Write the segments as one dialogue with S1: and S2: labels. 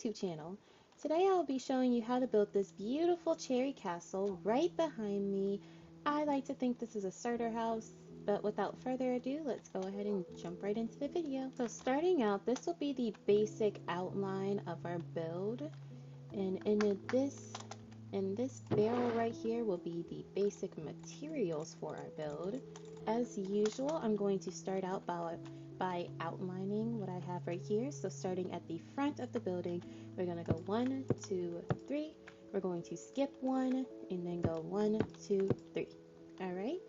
S1: YouTube channel. Today I'll be showing you how to build this beautiful cherry castle right behind me. I like to think this is a starter house, but without further ado, let's go ahead and jump right into the video. So starting out, this will be the basic outline of our build, and in this barrel right here will be the basic materials for our build. As usual, I'm going to start out by outlining what I have right here. So starting at the front of the building, we're going to go 1, 2, 3. We're going to skip 1 and then go 1, 2, 3. All right,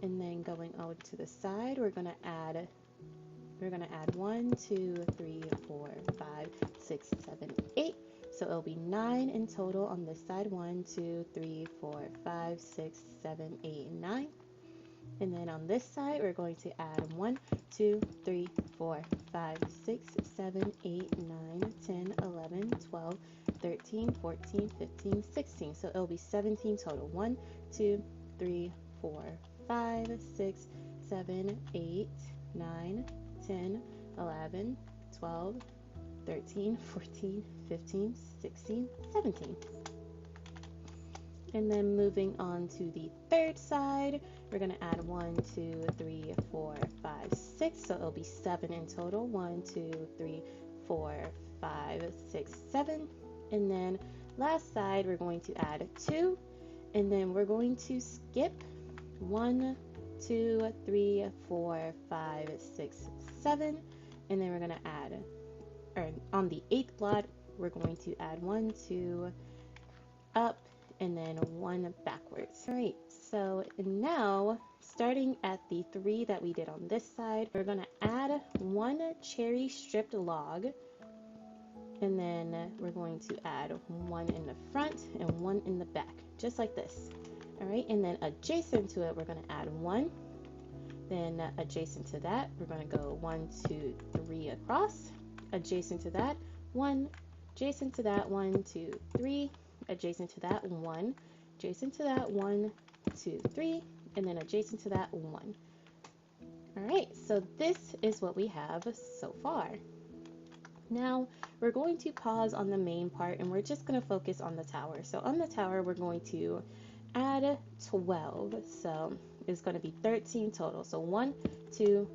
S1: and then going over to the side, we're going to add 1, 2, 3, 4, 5, 6, 7, 8. So it'll be 9 in total on this side. 1, 2, 3, 4, 5, 6, 7, 8, 9. And then on this side, we're going to add 1, 2, 3, 4, 5, 6, 7, 8, 9, 10, 11, 12, 13, 14, 15, 16. So it'll be 17 total. 1, 2, 3, 4, 5, 6, 7, 8, 9, 10, 11, 12, 13, 14, 15, 16, 17. And then moving on to the third side, we're going to add 1, 2, 3, 4, 5, 6. So it'll be 7 in total. 1, 2, 3, 4, 5, 6, 7. And then last side, we're going to add 2. And then we're going to skip 1, 2, 3, 4, 5, 6, 7. And then we're going to add, or on the 8th block, we're going to add 1, 2 up, and then 1 backwards. All right, so now starting at the 3 that we did on this side, we're going to add 1 cherry stripped log, and then we're going to add 1 in the front and 1 in the back, just like this. All right, and then adjacent to it, we're going to add 1. Then adjacent to that, we're going to go 1, 2, 3 across. Adjacent to that, 1. Adjacent to that, 1, 2, 3. Adjacent to that, 1. Adjacent to that, 1, 2, 3. And then adjacent to that, 1. All right, so this is what we have so far. Now we're going to pause on the main part and we're just going to focus on the tower. So on the tower, we're going to add 12. So it's going to be 13 total. So 1, 2,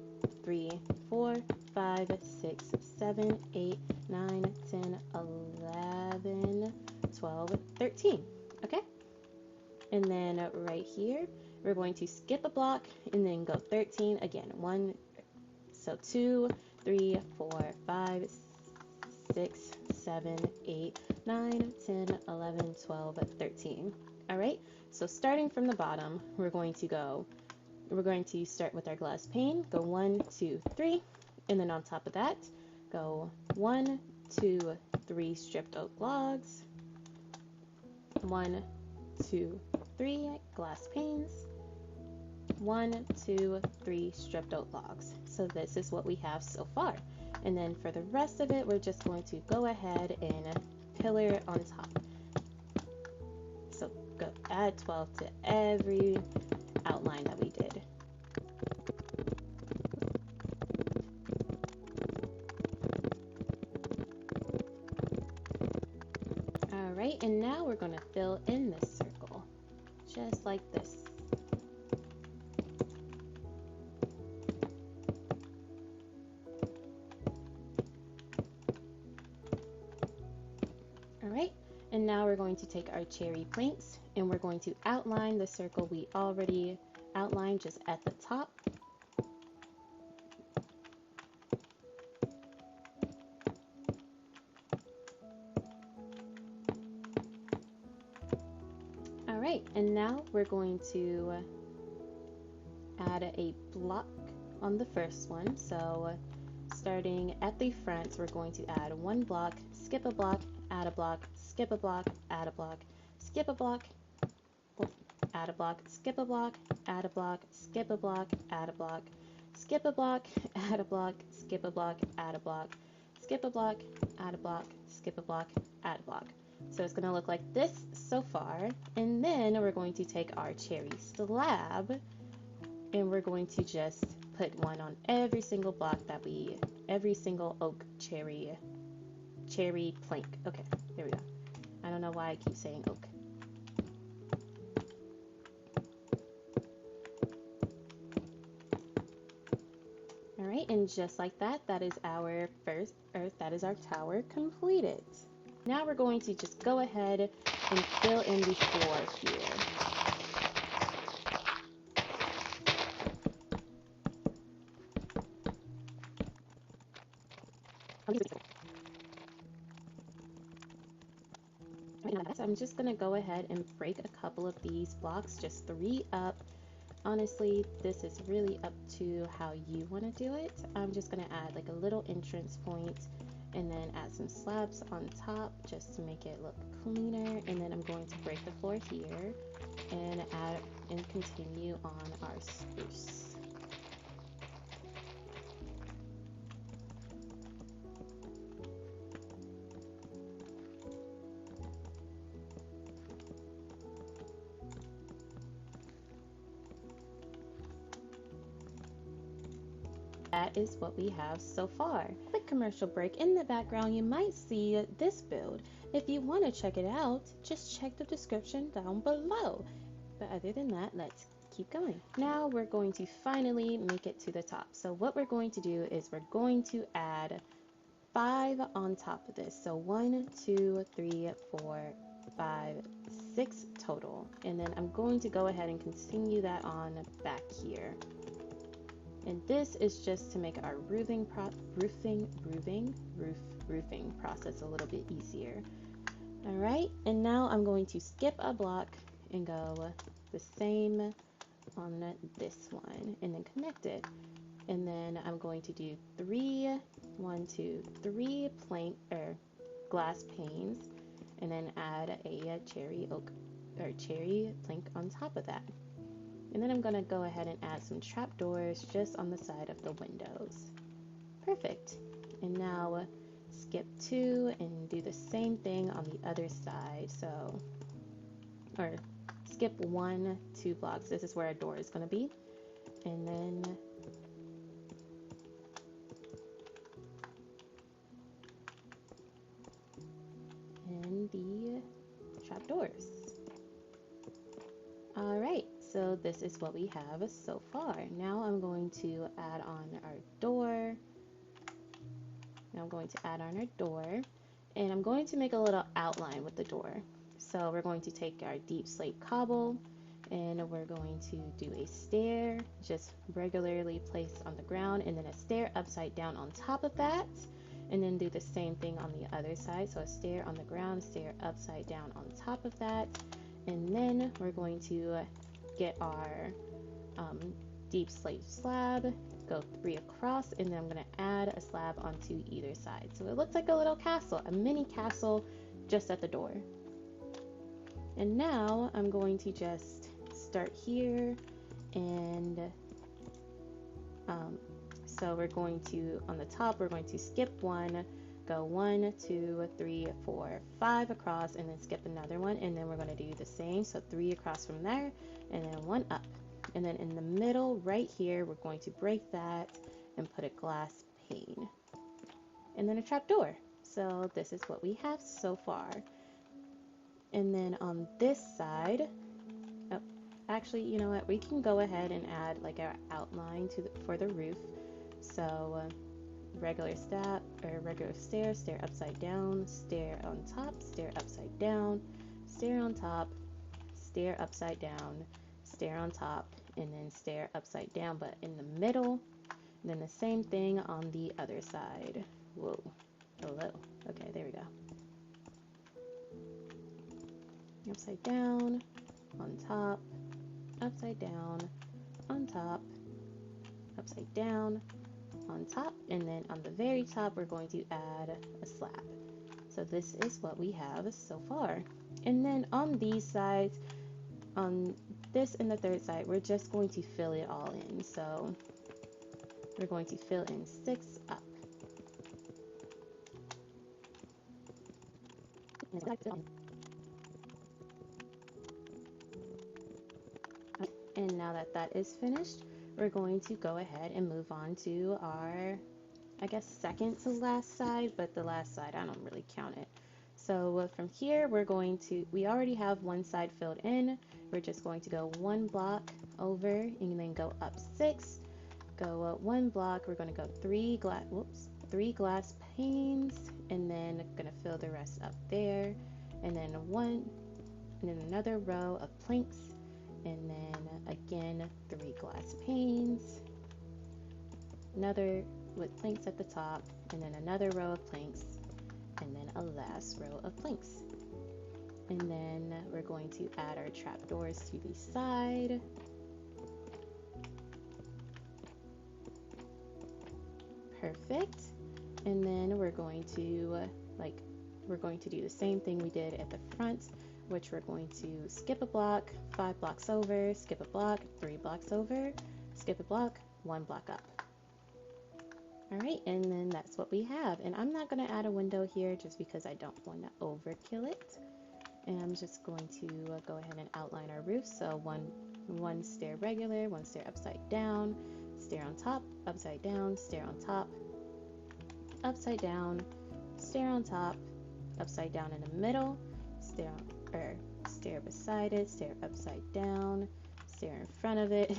S1: 3, 4, 5, 6, 7, 8, 9, 10, 11, 12, 13. Okay? And then right here, we're going to skip a block and then go 13 again. 1, so 2, 3, 4, 5, 6, 7, 8, 9, 10, 11, 12, 13. All right? So starting from the bottom, we're going to start with our glass pane, go 1, 2, 3, and then on top of that, go 1, 2, 3 stripped oak logs, 1, 2, 3 glass panes, 1, 2, 3 stripped oak logs. So this is what we have so far. And then for the rest of it, we're just going to go ahead and pillar on top. So go add 12 to every outline that we did. Alright, and now we're going to fill in this circle, just like this. Alright, and now we're going to take our cherry planks and we're going to outline the circle we already outlined just at the top. Alright, and now we're going to add a block on the first one. So starting at the front, we're going to add 1 block, skip a block, add a block, skip a block, add a block, skip a block, add a block, skip a block, add a block, skip a block, add a block, skip a block, add a block, skip a block, add a block, skip a block, add a block, skip a block, add a block. So it's going to look like this so far, and then we're going to take our cherry slab and we're going to just put 1 on every single block every single oak cherry cherry plank. Okay, there we go. I don't know why I keep saying oak. All right, and just like that, that is our tower completed. Now we're going to just go ahead and fill in the floor here. I'm just gonna go ahead and break a couple of these blocks, just 3 up. Honestly, this is really up to how you want to do it. I'm just gonna add like a little entrance point and then add some slabs on top just to make it look cleaner. And then I'm going to break the floor here and add and continue on our spruce. That is what we have so far. Quick commercial break. In the background, you might see this build. If you want to check it out, just check the description down below. But other than that, let's keep going. Now we're going to finally make it to the top. So what we're going to do is we're going to add 5 on top of this. So 1, 2, 3, 4, 5, 6 total. And then I'm going to go ahead and continue that on back here. And this is just to make our roofing process a little bit easier. All right, and now I'm going to skip a block and go the same on this one and then connect it. And then I'm going to do 3 glass panes and then add a cherry plank on top of that. And then I'm going to go ahead and add some trapdoors just on the side of the windows. Perfect. And now skip 2 and do the same thing on the other side. So, or skip 2 blocks. This is where our door is going to be. And then the trapdoors. All right. So this is what we have so far. Now I'm going to add on our door. Now I'm going to add on our door, and I'm going to make a little outline with the door. So we're going to take our deep slate cobble, and we're going to do a stair, just regularly placed on the ground, and then a stair upside down on top of that, and then do the same thing on the other side. So a stair on the ground, stair upside down on top of that, and then we're going to get our deep slate slab, go 3 across, and then I'm going to add a slab onto either side. So it looks like a little castle, a mini castle just at the door. And now I'm going to just start here, and so we're going to, on the top, we're going to skip 1, go 1, 2, 3, 4, 5 across, and then skip another one, and then we're going to do the same. So 3 across from there, and then 1 up. And then in the middle right here, we're going to break that and put a glass pane. And then a trapdoor. So this is what we have so far. And then on this side, oh, actually, you know what? We can go ahead and add like our outline for the roof. So regular stair, stair upside down, stair on top, stair upside down, stair on top, stair upside down, stair on top, and then stair upside down, but in the middle. And then the same thing on the other side. Whoa, hello. Okay, there we go. Upside down, on top, upside down, on top, upside down, on top, and then on the very top we're going to add a slab. So this is what we have so far. And then on these sides, on this and the third side, we're just going to fill it all in. So we're going to fill in 6 up. And now that that is finished, we're going to go ahead and move on to our I guess second to last side, but the last side I don't really count it. So from here we already have one side filled in. We're just going to go one block over and then go up 6. Go up one block. We're going to go three glass panes, and then gonna fill the rest up there, and then another row of planks, and then again 3 glass panes, another with planks at the top, and then another row of planks, and then a last row of planks. And then we're going to add our trapdoors to the side. Perfect. And then we're going to do the same thing we did at the front, which we're going to skip a block, 5 blocks over, skip a block, 3 blocks over, skip a block, 1 block up. All right, and then that's what we have. And I'm not going to add a window here just because I don't want to overkill it. And I'm just going to go ahead and outline our roof. So one stair regular, one stair upside down, stair on top, upside down, stair on top, upside down, stair on top, upside down in the middle, stair beside it, stair upside down, stair in front of it,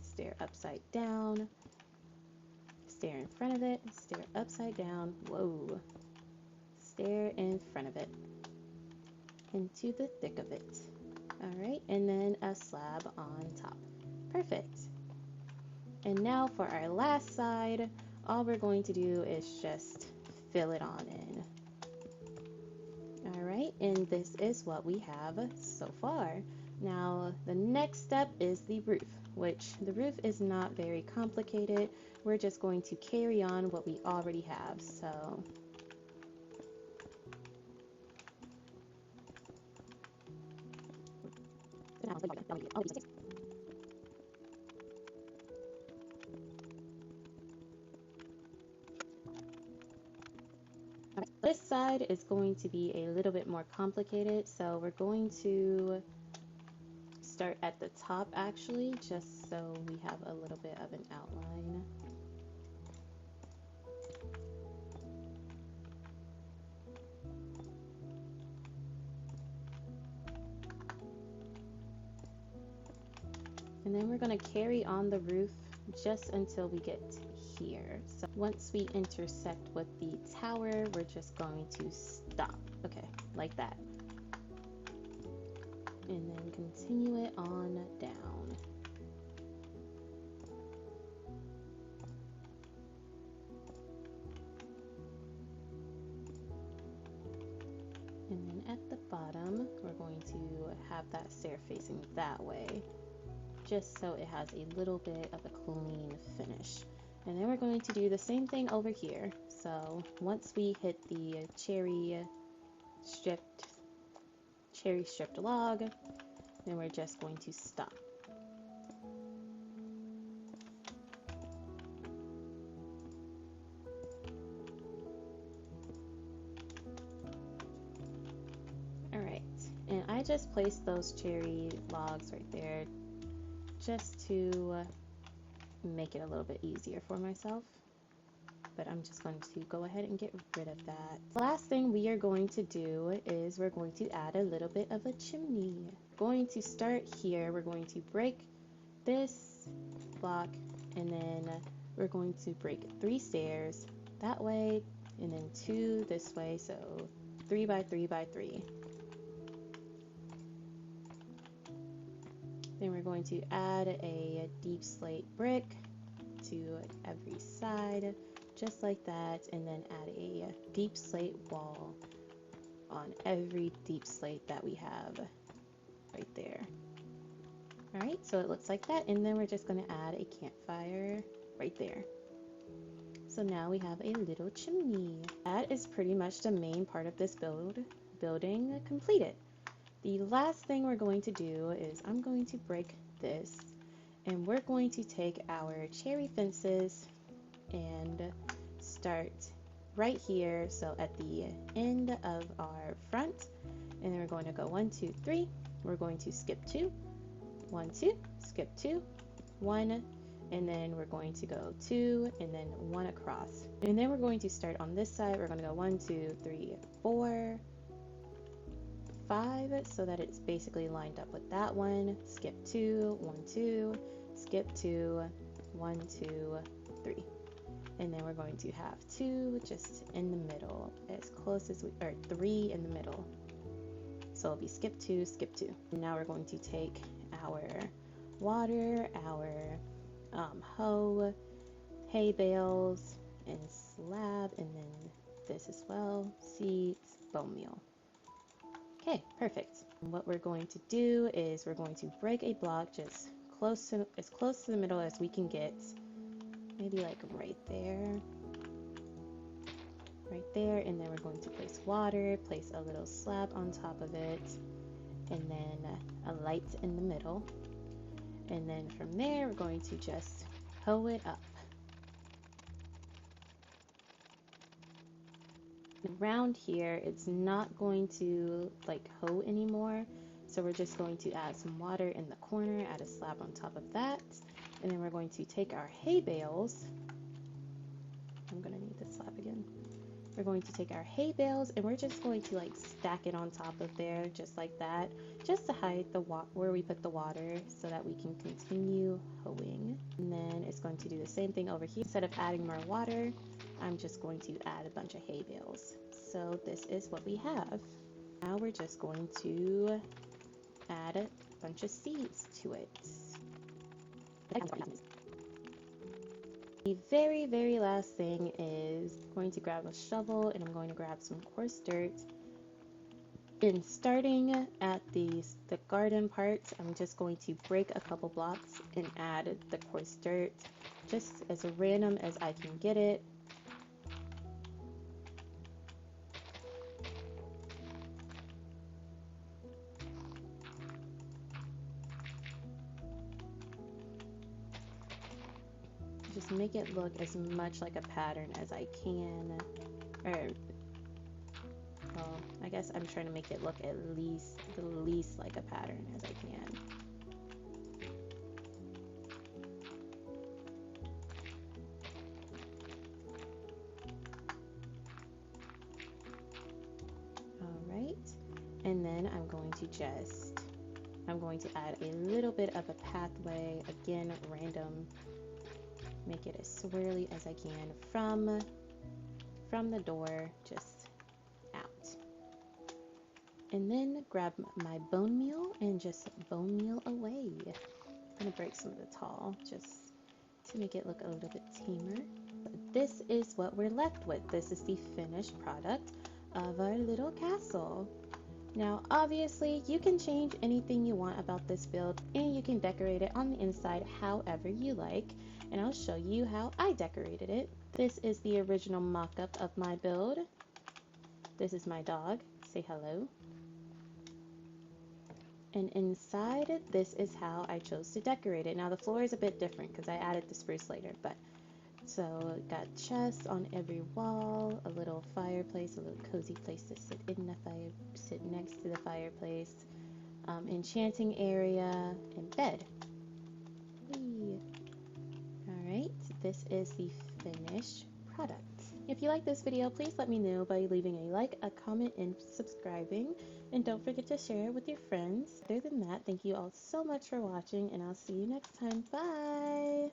S1: stair upside down, stair in front of it, stair upside down, whoa, stair in front of it, into the thick of it. All right, and then a slab on top. Perfect. And now for our last side, all we're going to do is just fill it on in. All right, and this is what we have so far. Now, the next step is the roof, which the roof is not very complicated. We're just going to carry on what we already have. So this side is going to be a little bit more complicated, so we're going to start at the top actually, just so we have a little bit of an outline. And then we're going to carry on the roof just until we get here. So once we intersect with the tower, we're just going to stop. Okay, like that. And then continue it on down. And then at the bottom, we're going to have that stair facing that way, just so it has a little bit of a clean finish. And then we're going to do the same thing over here. So once we hit the cherry stripped log, then we're just going to stop. All right, and I just placed those cherry logs right there just to make it a little bit easier for myself, but I'm just going to go ahead and get rid of that. The last thing we are going to do is we're going to add a little bit of a chimney. Going to start here, we're going to break this block, and then we're going to break 3 stairs that way, and then 2 this way, so 3 by 3 by 3. Then we're going to add a deep slate brick to every side, just like that, and then add a deep slate wall on every deep slate that we have right there. All right, so it looks like that, and then we're just going to add a campfire right there. So now we have a little chimney. That is pretty much the main part of this building completed. The last thing we're going to do is I'm going to break this, and we're going to take our cherry fences and start right here, so at the end of our front, and then we're going to go 1 2 3. We're going to skip 2, 1 2, skip 2, 1, and then we're going to go 2 and then 1 across. And then we're going to start on this side. We're going to go 1, 2, 3, 4, 5, so that it's basically lined up with that one. Skip 2, 1, 2, skip 2, 1, 2, 3. And then we're going to have 2 just in the middle, as close as we, or 3 in the middle. So it'll be skip 2, skip 2. And now we're going to take our water, our hoe, hay bales, and slab, and then this as well, seeds, bone meal. Okay, perfect. And what we're going to do is we're going to break a block just as close to the middle as we can get. Maybe like right there, and then we're going to place water, place a little slab on top of it, and then a light in the middle. And then from there, we're going to just hoe it up. Around here, it's not going to like hoe anymore, so we're just going to add some water in the corner, add a slab on top of that, and then we're going to take our hay bales. I'm gonna need this slab again. We're going to take our hay bales and we're just going to like stack it on top of there, just like that, just to hide the where we put the water, so that we can continue hoeing. And then it's going to do the same thing over here. Instead of adding more water, I'm just going to add a bunch of hay bales. So this is what we have. Now we're just going to add a bunch of seeds to it. The very last thing is I'm going to grab a shovel and I'm going to grab some coarse dirt. And starting at the garden parts, I'm just going to break a couple blocks and add the coarse dirt, just as random as I can get it. Just make it look as much like a pattern as I can, or well, I guess I'm trying to make it look at least the least like a pattern as I can. Alright, and then I'm going to add a little bit of a pathway, again random, make it as swirly as I can from the door just out. And then grab my bone meal and just bone meal away. I'm gonna break some of the tall just to make it look a little bit tamer. But this is what we're left with. This is the finished product of our little castle. Now obviously you can change anything you want about this build, and you can decorate it on the inside however you like, and I'll show you how I decorated it. This is the original mock-up of my build. This is my dog, say hello. And inside, this is how I chose to decorate it. Now the floor is a bit different because I added the spruce later, but so got chests on every wall, a little fireplace, a little cozy place to sit in the fire, sit next to the fireplace, enchanting area, and bed. Alright, this is the finished product. If you like this video, please let me know by leaving a like, a comment, and subscribing. And don't forget to share it with your friends. Other than that, thank you all so much for watching, and I'll see you next time. Bye!